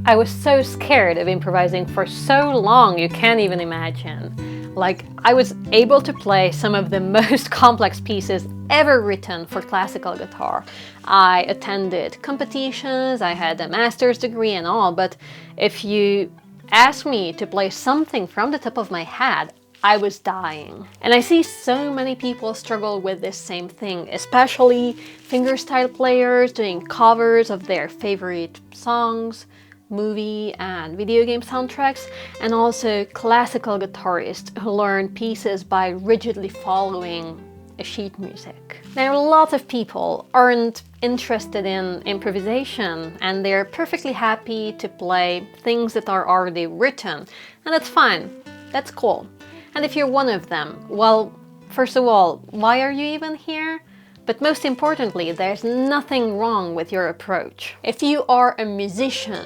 I was so scared of improvising for so long, you can't even imagine. Like, I was able to play some of the most complex pieces ever written for classical guitar. I attended competitions, I had a master's degree and all, but if you asked me to play something from the top of my head, I was dying. And I see so many people struggle with this same thing, especially fingerstyle players doing covers of their favorite songs, movie and video game soundtracks, and also classical guitarists who learn pieces by rigidly following a sheet music. Now, lots of people aren't interested in improvisation and they're perfectly happy to play things that are already written, and that's fine, that's cool. And if you're one of them, well, first of all, why are you even here? But most importantly, there's nothing wrong with your approach. If you are a musician,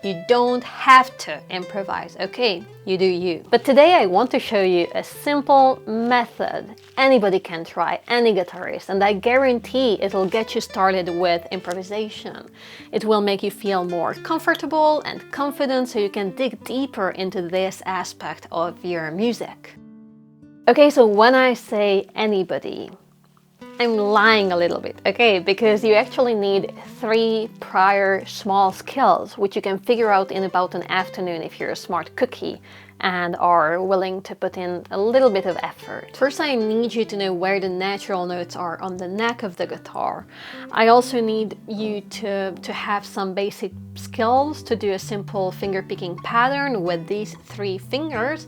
you don't have to improvise, okay? You do you. But today I want to show you a simple method anybody can try, any guitarist, and I guarantee it'll get you started with improvisation. It will make you feel more comfortable and confident so you can dig deeper into this aspect of your music. Okay, so when I say anybody, I'm lying a little bit, okay? Because you actually need 3 prior small skills, which you can figure out in about an afternoon if you're a smart cookie and are willing to put in a little bit of effort. First, I need you to know where the natural notes are on the neck of the guitar. I also need you to have some basic skills to do a simple finger picking pattern with these 3 fingers,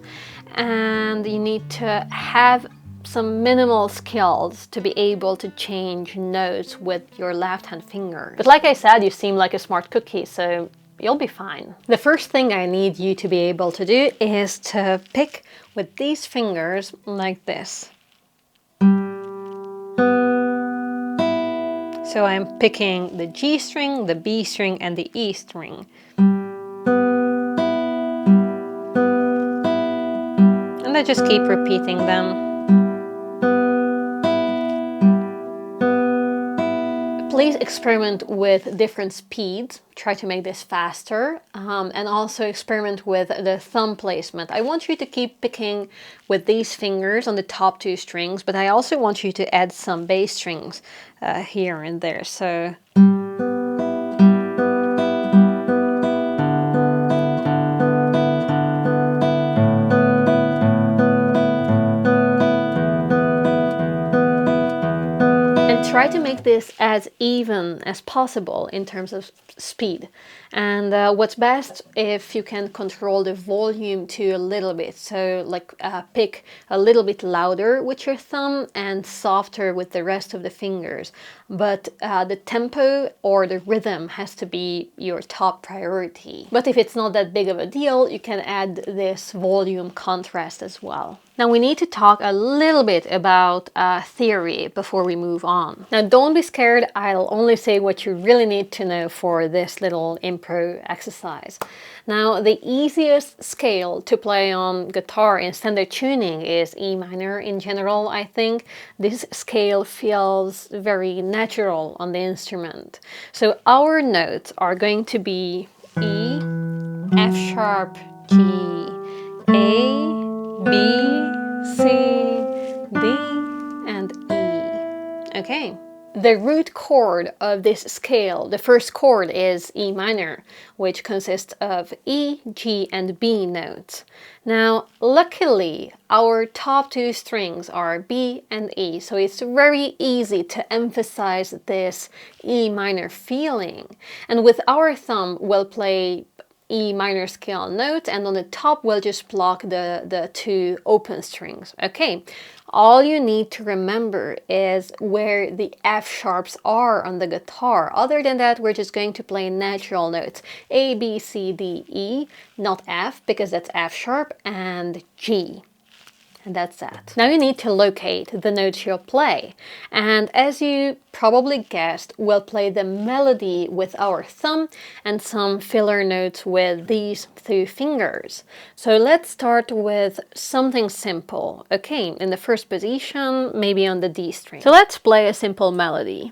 and you need to have some minimal skills to be able to change notes with your left hand finger. But like I said, you seem like a smart cookie, so you'll be fine. The first thing I need you to be able to do is to pick with these fingers like this. So I'm picking the G string, the B string, and the E string. And I just keep repeating them. Please experiment with different speeds, try to make this faster, and also experiment with the thumb placement. I want you to keep picking with these fingers on the top 2 strings, but I also want you to add some bass strings here and there. So try to make this as even as possible in terms of speed. And what's best if you can control the volume to a little bit. So like pick a little bit louder with your thumb and softer with the rest of the fingers. But the tempo or the rhythm has to be your top priority. But if it's not that big of a deal, you can add this volume contrast as well. Now we need to talk a little bit about theory before we move on. Now don't be scared, I'll only say what you really need to know for this little impro exercise. Now the easiest scale to play on guitar in standard tuning is E minor in general, I think. This scale feels very natural on the instrument. So our notes are going to be E, F sharp, G, A, B, C, D, and E. Okay. The root chord of this scale, the first chord, is E minor, which consists of E, G, and B notes. Now, luckily, our top 2 strings are B and E, so it's very easy to emphasize this E minor feeling. And with our thumb, we'll play E minor scale note, and on the top we'll just block the 2 open strings. Okay, all you need to remember is where the F sharps are on the guitar. Other than that, we're just going to play natural notes. A, B, C, D, E, not F, because that's F sharp, and G. And that's that. Now you need to locate the notes you'll play. And as you probably guessed, we'll play the melody with our thumb and some filler notes with these 2 fingers. So let's start with something simple. Okay, in the first position, maybe on the D string. So let's play a simple melody.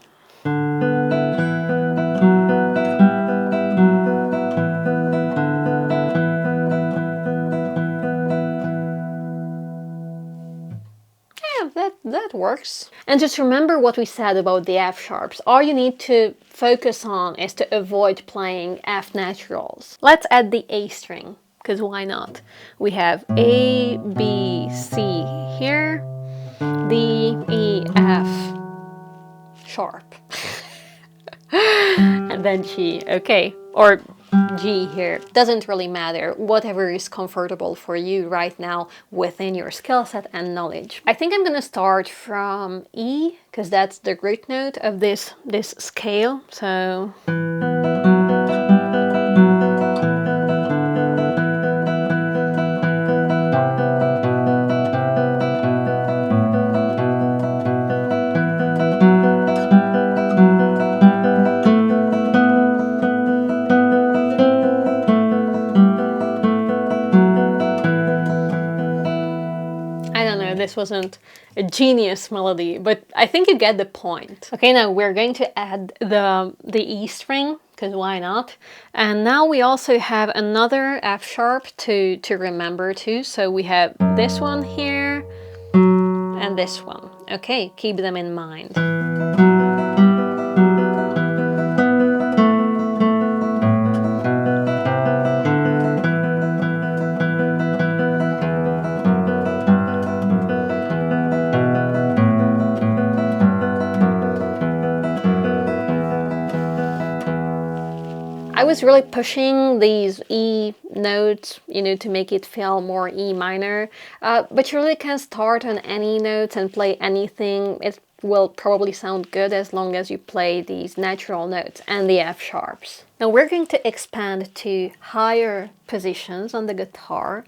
works. And just remember what we said about the F sharps. All you need to focus on is to avoid playing F naturals. Let's add the A string, because why not? We have A, B, C here, D, E, F sharp. And then G, okay, or G here. Doesn't really matter, whatever is comfortable for you right now within your skill set and knowledge. I think I'm gonna start from E, because that's the root note of this scale, so... This wasn't a genius melody, but I think you get the point. Okay, now we're going to add the E string, because why not? And now we also have another F sharp to remember too. So we have this one here and this one. Okay, keep them in mind. I was really pushing these E notes, to make it feel more E minor, but you really can start on any notes and play anything. It will probably sound good as long as you play these natural notes and the F sharps. Now we're going to expand to higher positions on the guitar,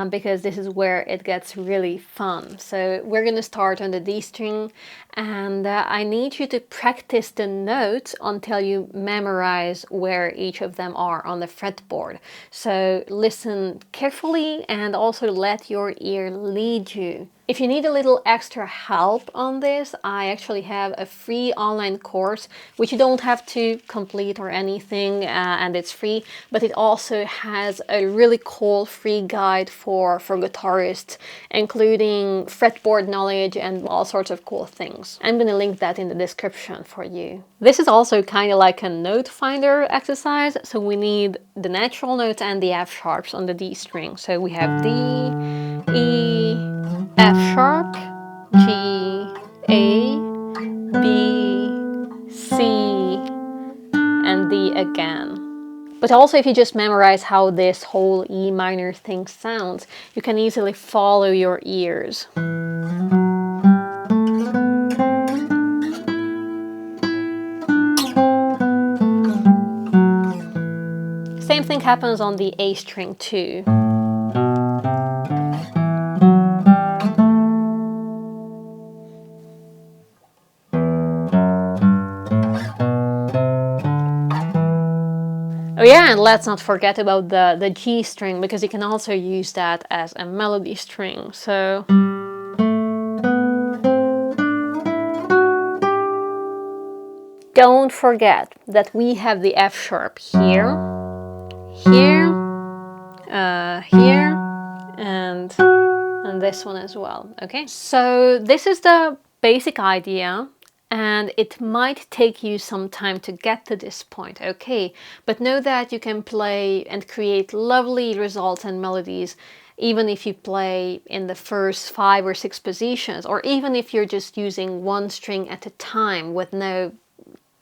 because this is where it gets really fun. So we're going to start on the D string, and I need you to practice the notes until you memorize where each of them are on the fretboard. So listen carefully and also let your ear lead you. If you need a little extra help on this, I actually have a free online course, which you don't have to complete or anything, and it's free, but it also has a really cool free guide for guitarists, including fretboard knowledge and all sorts of cool things. I'm gonna link that in the description for you. This is also kind of like a note finder exercise, so we need the natural notes and the F sharps on the D string. So we have D, E, F sharp, G, A, B, C, and D again. But also if you just memorize how this whole E minor thing sounds, you can easily follow your ears. Same thing happens on the A string too. Oh yeah, and let's not forget about the G string, because you can also use that as a melody string. So don't forget that we have the F sharp here, here, here, and this one as well. Okay, so this is the basic idea. And it might take you some time to get to this point, okay? But know that you can play and create lovely results and melodies even if you play in the first 5 or 6 positions, or even if you're just using one string at a time with no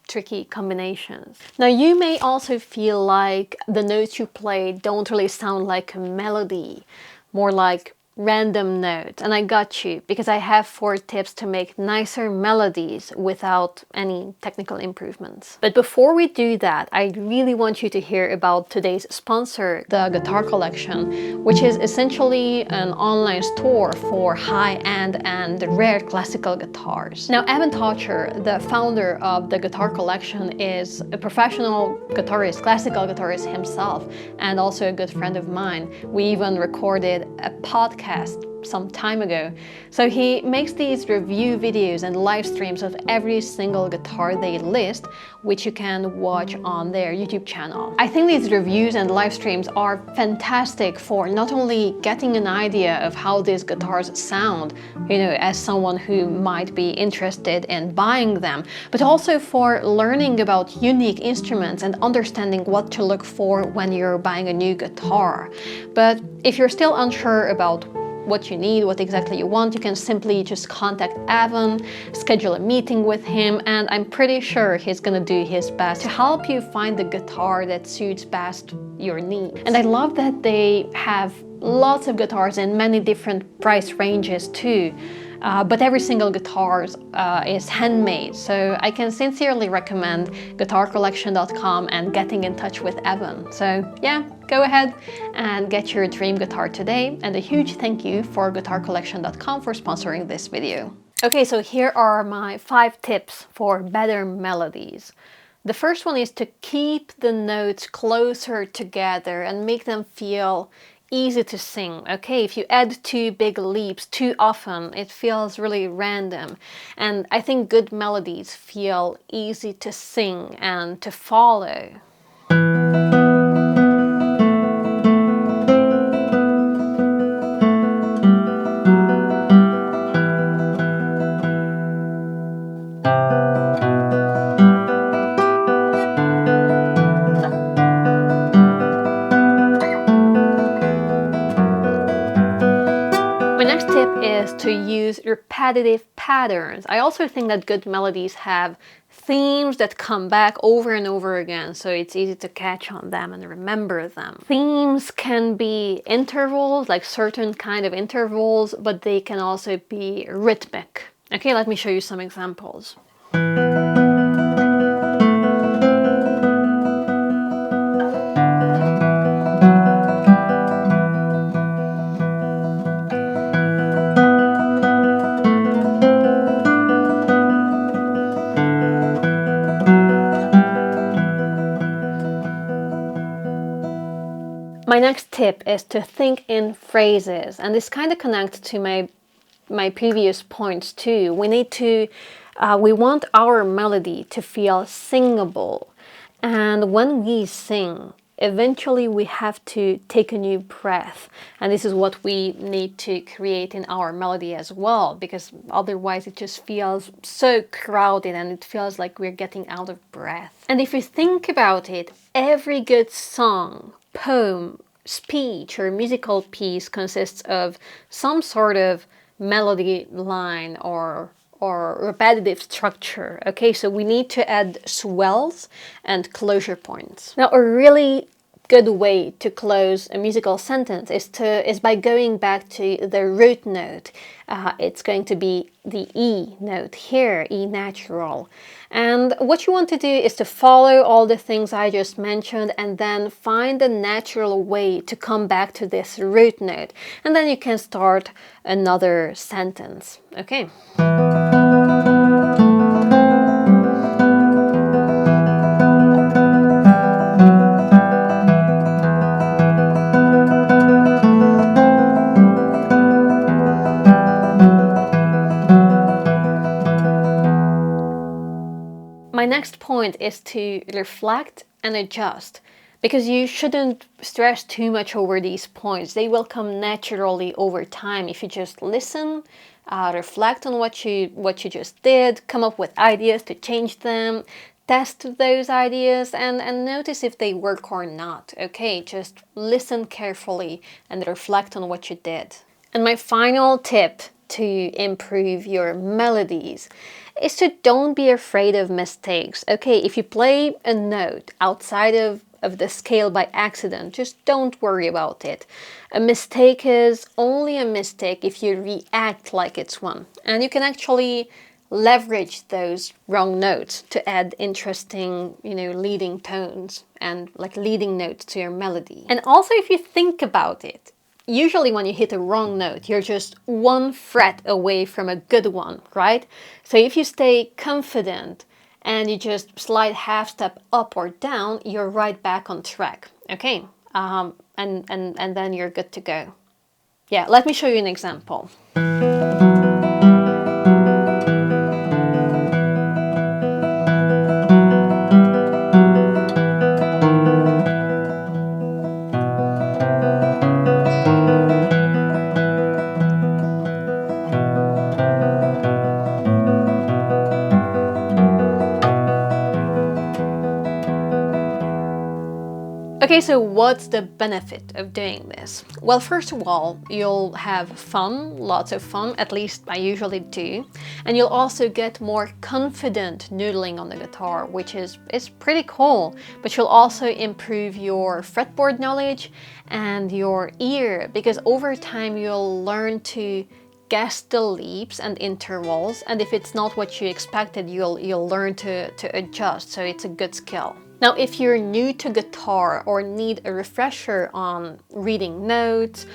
tricky combinations. Now you may also feel like the notes you play don't really sound like a melody, more like random notes, and I got you, because I have 4 tips to make nicer melodies without any technical improvements. But before we do that, I really want you to hear about today's sponsor, the Guitar Collection, which is essentially an online store for high-end and rare classical guitars. Now Evan Tocher, the founder of the Guitar Collection, is a professional guitarist, classical guitarist himself, and also a good friend of mine. We even recorded a podcast some time ago. So he makes these review videos and live streams of every single guitar they list, which you can watch on their YouTube channel. I think these reviews and live streams are fantastic for not only getting an idea of how these guitars sound, you know, as someone who might be interested in buying them, but also for learning about unique instruments and understanding what to look for when you're buying a new guitar. But if you're still unsure about what you need, what exactly you want, you can simply just contact Evan, schedule a meeting with him, and I'm pretty sure he's gonna do his best to help you find the guitar that suits best your needs. And I love that they have lots of guitars in many different price ranges too. But every single guitar is handmade, so I can sincerely recommend guitarcollection.com and getting in touch with Evan. So yeah, go ahead and get your dream guitar today, and a huge thank you for guitarcollection.com for sponsoring this video. Okay, so here are my 5 tips for better melodies. The first one is to keep the notes closer together and make them feel easy to sing. Okay, if you add too big leaps too often, it feels really random. And I think good melodies feel easy to sing and to follow. My next tip is to use repetitive patterns. I also think that good melodies have themes that come back over and over again, so it's easy to catch on them and remember them. Themes can be intervals, like certain kind of intervals, but they can also be rhythmic. Okay, let me show you some examples. My next tip is to think in phrases, and this kind of connects to my previous points too. We want our melody to feel singable, and when we sing, eventually we have to take a new breath, and this is what we need to create in our melody as well, because otherwise it just feels so crowded and it feels like we're getting out of breath. And if you think about it, every good song, poem, speech or musical piece consists of some sort of melody line or repetitive structure. Okay, so we need to add swells and closure points. Now, a really good way to close a musical sentence is by going back to the root note. It's going to be the E note here, E natural. And what you want to do is to follow all the things I just mentioned and then find a natural way to come back to this root note. And then you can start another sentence. Okay. My next point is to reflect and adjust, because you shouldn't stress too much over these points. They will come naturally over time if you just listen, reflect on what you just did, come up with ideas to change them, test those ideas and notice if they work or not. Okay, just listen carefully and reflect on what you did. And my final tip to improve your melodies is to don't be afraid of mistakes. Okay, if you play a note outside of the scale by accident, just don't worry about it. A mistake is only a mistake if you react like it's one. And you can actually leverage those wrong notes to add interesting, leading tones and like leading notes to your melody. And also, if you think about it, usually when you hit a wrong note, you're just one fret away from a good one, right? So if you stay confident and you just slide half step up or down, you're right back on track, okay? And then you're good to go. Yeah, let me show you an example. Okay, so what's the benefit of doing this? Well, first of all, you'll have fun, lots of fun, at least I usually do. And you'll also get more confident noodling on the guitar, which is pretty cool. But you'll also improve your fretboard knowledge and your ear, because over time you'll learn to guess the leaps and intervals, and if it's not what you expected, you'll learn to adjust, so it's a good skill. Now, if you're new to guitar or need a refresher on reading notes,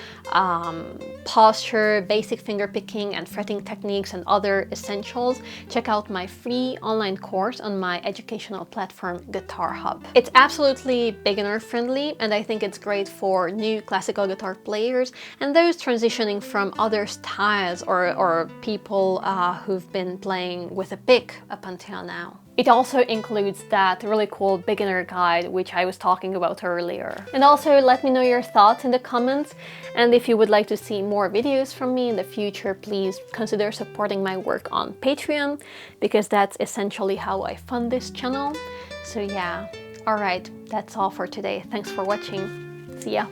posture, basic finger picking and fretting techniques and other essentials, check out my free online course on my educational platform, Guitar Hub. It's absolutely beginner friendly, and I think it's great for new classical guitar players and those transitioning from other styles or people who've been playing with a pick up until now. It also includes that really cool beginner guide which I was talking about earlier. And also let me know your thoughts in the comments, and if you would like to see more videos from me in the future, please consider supporting my work on Patreon, because that's essentially how I fund this channel. So yeah, alright, that's all for today. Thanks for watching. See ya!